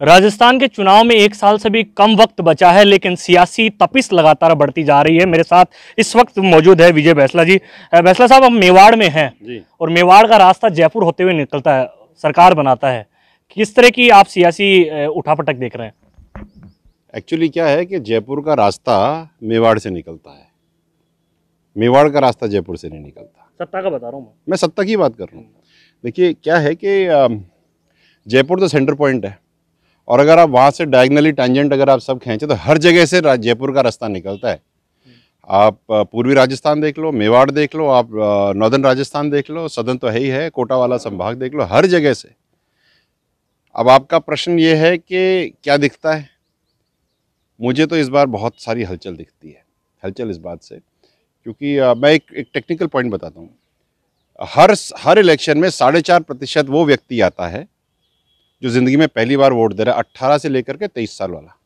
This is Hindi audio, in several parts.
राजस्थान के चुनाव में एक साल से भी कम वक्त बचा है, लेकिन सियासी तपिश लगातार बढ़ती जा रही है। मेरे साथ इस वक्त मौजूद है विजय बैंसला जी। बैंसला साहब, हम मेवाड़ में हैं जी, और मेवाड़ का रास्ता जयपुर होते हुए निकलता है, सरकार बनाता है। किस तरह की आप सियासी उठापटक देख रहे हैं? एक्चुअली क्या है कि जयपुर का रास्ता मेवाड़ से निकलता है, मेवाड़ का रास्ता जयपुर से नहीं निकलता। सत्ता का बता रहा हूँ मैं सत्ता की बात कर रहा हूँ। देखिए क्या है कि जयपुर तो सेंटर पॉइंट है, और अगर आप वहाँ से डायगनली टेंजेंट अगर आप सब खींचे तो हर जगह से जयपुर का रास्ता निकलता है। आप पूर्वी राजस्थान देख लो, मेवाड़ देख लो, आप नॉर्दर्न राजस्थान देख लो, सदर्न तो है ही है, कोटा वाला संभाग देख लो, हर जगह से। अब आपका प्रश्न ये है कि क्या दिखता है? मुझे तो इस बार बहुत सारी हलचल दिखती है। हलचल इस बात से क्योंकि मैं एक टेक्निकल पॉइंट बताता हूँ। हर इलेक्शन में 4.5% वो व्यक्ति आता है जो ज़िंदगी में पहली बार वोट दे रहा है, 18 से लेकर के 23 साल वाला।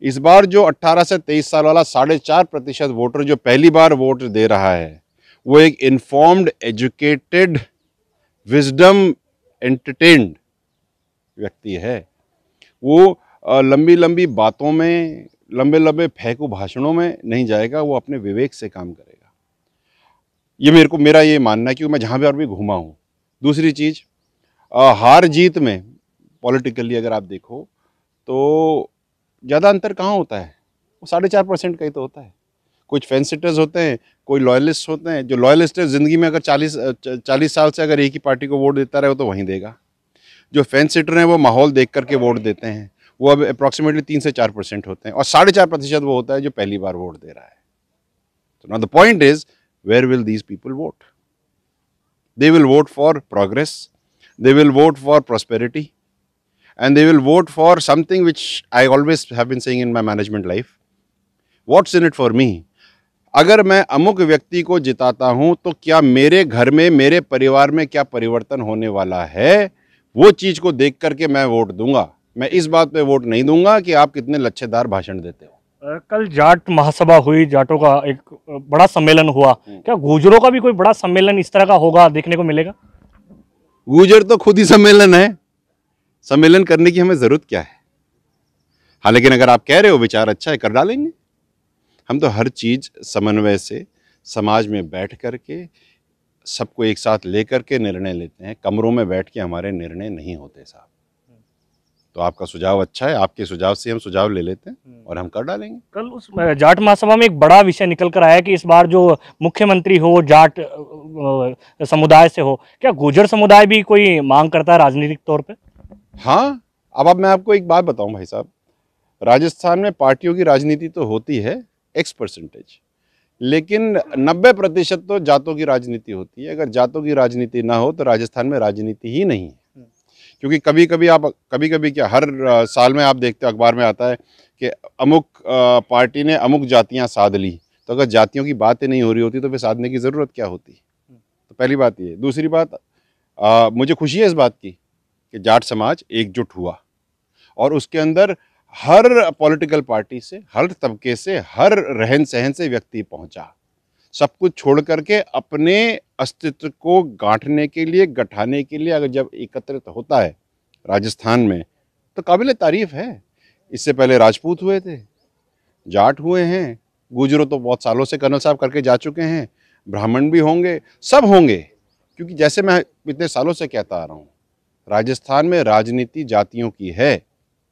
इस बार जो 18 से 23 साल वाला 4.5% वोटर जो पहली बार वोट दे रहा है, वो एक इन्फॉर्म्ड, एजुकेटेड, विजडम एंटरटेन्ड व्यक्ति है। वो लंबी लंबी बातों में, लंबे लंबे फेंकू भाषणों में नहीं जाएगा, वो अपने विवेक से काम करेगा। ये मेरा ये मानना है, क्योंकि मैं जहाँ भी घूमा हूँ। दूसरी चीज़, हार जीत में पॉलिटिकली अगर आप देखो तो ज़्यादा अंतर कहाँ होता है? वो 4.5% का ही तो होता है। कुछ फैंस सिटर्स होते हैं, कोई लॉयलिस्ट होते हैं। जो लॉयलिस्ट है ज़िंदगी में अगर 40 साल से अगर एक ही पार्टी को वोट देता रहे तो वहीं देगा। जो फैंस सिटर हैं वो माहौल देख करके वोट देते हैं, वो अब अप्रॉक्सीमेटली 3 से 4% होते हैं, और 4.5% वो होता है जो पहली बार वोट दे रहा है। तो now the point is, where will these people vote? They will vote for progress, they will vote for prosperity, and they will vote for something which I always have been saying in my management life. What's in it for me? अगर मैं अमुक व्यक्ति को जिताता हूं तो क्या मेरे घर में, मेरे परिवार में क्या परिवर्तन होने वाला है, वो चीज को देख करके मैं वोट दूंगा। मैं इस बात पे वोट नहीं दूंगा कि आप कितने लच्छेदार भाषण देते हो। कल जाट महासभा हुई, जाटों का एक बड़ा सम्मेलन हुआ। क्या गुर्जरों का भी कोई बड़ा सम्मेलन इस तरह का होगा, देखने को मिलेगा? गुर्जर तो खुद ही सम्मेलन है, सम्मेलन करने की हमें जरूरत क्या है? हाँ, लेकिन अगर आप कह रहे हो विचार अच्छा है, कर डालेंगे। हम तो हर चीज समन्वय से समाज में बैठ करके सबको एक साथ लेकर के निर्णय लेते हैं। कमरों में बैठ के हमारे निर्णय नहीं होते साहब। तो आपका सुझाव अच्छा है, आपके सुझाव से हम सुझाव ले लेते हैं और हम कर डालेंगे। कल उस जाट महासभा में एक बड़ा विषय निकल कर आया कि इस बार जो मुख्यमंत्री हो जाट समुदाय से हो। क्या गुर्जर समुदाय भी कोई मांग करता है राजनीतिक तौर पे? हाँ, अब मैं आपको एक बात बताऊं भाई साहब, राजस्थान में पार्टियों की राजनीति तो होती है X%, लेकिन 90% तो जातों की राजनीति होती है। अगर जातों की राजनीति ना हो तो राजस्थान में राजनीति ही नहीं है। क्योंकि कभी कभी क्या, हर साल में आप देखते हो अखबार में आता है कि अमुक पार्टी ने अमुक जातियां साध ली। तो अगर जातियों की बात ही नहीं हो रही होती तो फिर साधने की ज़रूरत क्या होती? तो पहली बात ये। दूसरी बात, मुझे खुशी है इस बात की कि जाट समाज एकजुट हुआ, और उसके अंदर हर पॉलिटिकल पार्टी से, हर तबके से, हर रहन सहन से व्यक्ति पहुंचा। सब कुछ छोड़ करके अपने अस्तित्व को गांठने के लिए, गठाने के लिए अगर जब एकत्रित होता है राजस्थान में, तो काबिल तारीफ है। इससे पहले राजपूत हुए थे, जाट हुए हैं, गुर्जरों तो बहुत सालों से कर्नल साहब करके जा चुके हैं, ब्राह्मण भी होंगे, सब होंगे। क्योंकि जैसे मैं इतने सालों से कहता आ रहा हूँ, राजस्थान में राजनीति जातियों की है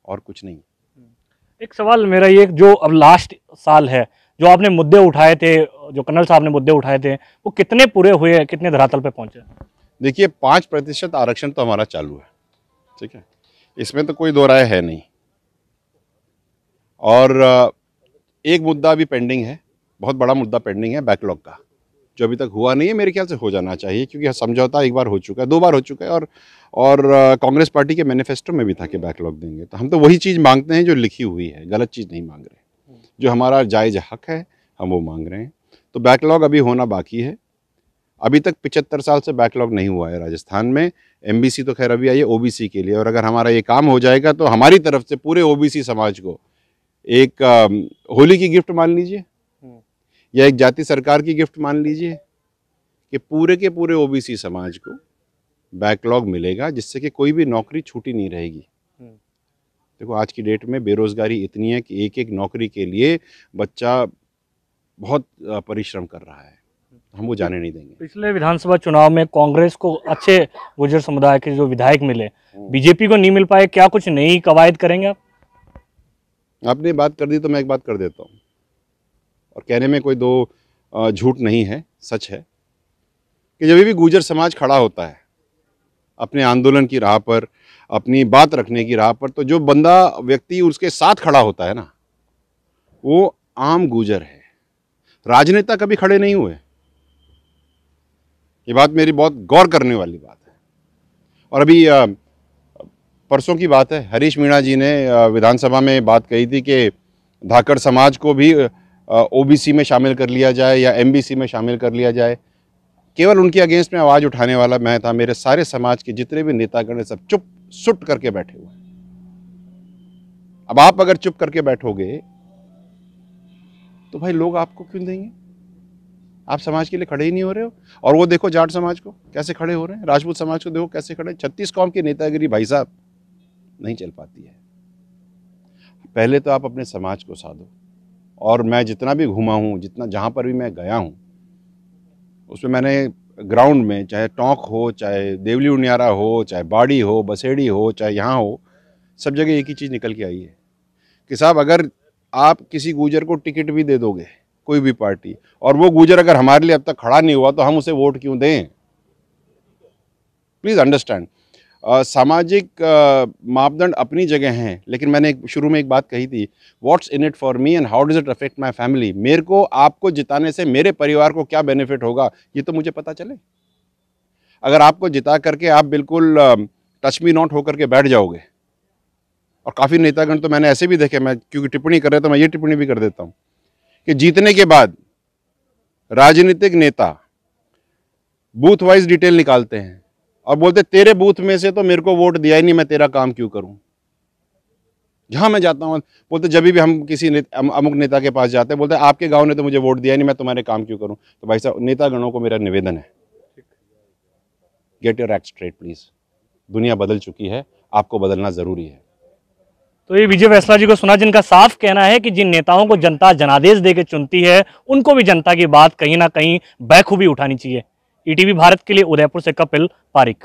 और कुछ नहीं। एक सवाल मेरा ये, जो अब लास्ट साल है, जो आपने मुद्दे उठाए थे, जो कर्नल साहब ने मुद्दे उठाए थे, वो कितने पूरे हुए, कितने धरातल पे पहुंचे? देखिए, 5% आरक्षण तो हमारा चालू है, ठीक है, इसमें तो कोई दो राय है नहीं। और एक मुद्दा अभी पेंडिंग है, बहुत बड़ा मुद्दा पेंडिंग है बैकलॉग का, जो अभी तक हुआ नहीं है। मेरे ख्याल से हो जाना चाहिए, क्योंकि समझौता एक बार हो चुका है, 2 बार हो चुका है, और कांग्रेस पार्टी के मैनिफेस्टो में भी था कि बैकलॉग देंगे। तो हम तो वही चीज़ मांगते हैं जो लिखी हुई है, गलत चीज़ नहीं मांग रहे। जो हमारा जायज़ हक है हम वो मांग रहे हैं। तो बैकलॉग अभी होना बाकी है। अभी तक 75 साल से बैकलॉग नहीं हुआ है राजस्थान में। MBC तो खैर अभी आई है OBC के लिए, और अगर हमारा ये काम हो जाएगा तो हमारी तरफ से पूरे OBC समाज को एक होली की गिफ्ट मान लीजिए, या एक जाति सरकार की गिफ्ट मान लीजिए, कि पूरे के पूरे OBC समाज को बैकलॉग मिलेगा, जिससे कि कोई भी नौकरी छूटी नहीं रहेगी। देखो आज की डेट में बेरोजगारी इतनी है कि एक एक नौकरी के लिए बच्चा बहुत परिश्रम कर रहा है, हम वो जाने नहीं देंगे। पिछले विधानसभा चुनाव में कांग्रेस को अच्छे गुर्जर समुदाय के जो विधायक मिले, बीजेपी को नहीं मिल पाए, क्या कुछ नई कवायद करेंगे आप? आपने बात कर दी तो मैं एक बात कर देता हूँ, और कहने में कोई दो झूठ नहीं है, सच है कि जब भी गुर्जर समाज खड़ा होता है अपने आंदोलन की राह पर, अपनी बात रखने की राह पर, तो जो बंदा व्यक्ति उसके साथ खड़ा होता है ना, वो आम गुर्जर है। राजनेता कभी खड़े नहीं हुए, ये बात मेरी बहुत गौर करने वाली बात है। और अभी परसों की बात है, हरीश मीणा जी ने विधानसभा में बात कही थी कि धाकड़ समाज को भी ओबीसी में शामिल कर लिया जाए या एमबीसी में शामिल कर लिया जाए। केवल उनके अगेंस्ट में आवाज़ उठाने वाला मैं था, मेरे सारे समाज के जितने भी नेतागण सब चुप सुट करके बैठे हुए। अब आप अगर चुप करके बैठोगे तो भाई लोग आपको क्यों देंगे? आप समाज के लिए खड़े ही नहीं हो रहे हो। और वो देखो जाट समाज को कैसे खड़े हो रहे हैं, राजपूत समाज को देखो कैसे खड़े। 36 कौम की नेतागिरी भाई साहब नहीं चल पाती है। पहले तो आप अपने समाज को साधो। और मैं जितना भी घूमा हूँ, जितना जहाँ पर भी मैं गया हूँ, उसमें मैंने ग्राउंड में, चाहे टोंक हो, चाहे देवली उनियारा हो, चाहे बाड़ी हो, बसेड़ी हो, चाहे यहाँ हो, सब जगह एक ही चीज़ निकल के आई है कि साहब अगर आप किसी गुर्जर को टिकट भी दे दोगे, कोई भी पार्टी, और वो गुर्जर अगर हमारे लिए अब तक खड़ा नहीं हुआ तो हम उसे वोट क्यों दें? Please understand. सामाजिक मापदंड अपनी जगह हैं, लेकिन मैंने शुरू में एक बात कही थी, what's in it for me and how does it affect my family. मेरे को आपको जिताने से मेरे परिवार को क्या बेनिफिट होगा, ये तो मुझे पता चले। अगर आपको जिता करके आप बिल्कुल टच मी नॉट होकर के बैठ जाओगे, और काफ़ी नेतागण तो मैंने ऐसे भी देखे, मैं क्योंकि टिप्पणी कर रहे तो मैं ये टिप्पणी भी कर देता हूँ कि जीतने के बाद राजनीतिक नेता बूथ वाइज डिटेल निकालते हैं और बोलते तेरे बूथ में से तो मेरे को वोट दिया ही नहीं, मैं तेरा काम क्यों करूं। जहां मैं जाता हूं बोलते, जब भी हम किसी अमुक नेता के पास जाते हैं, बोलते आपके गांव ने तो मुझे वोट दिया ही नहीं, मैं तुम्हारे काम क्यों करूं। तो भाई साहब, नेतागणों को मेरा निवेदन है, get your act straight please. दुनिया बदल चुकी है, आपको बदलना जरूरी है। तो ये विजय बैसला जी को सुना, जिनका साफ कहना है कि जिन नेताओं को जनता जनादेश देकर चुनती है, उनको भी जनता की बात कहीं ना कहीं बखूबी उठानी चाहिए। ईटीवी भारत के लिए उदयपुर से कपिल पारिक।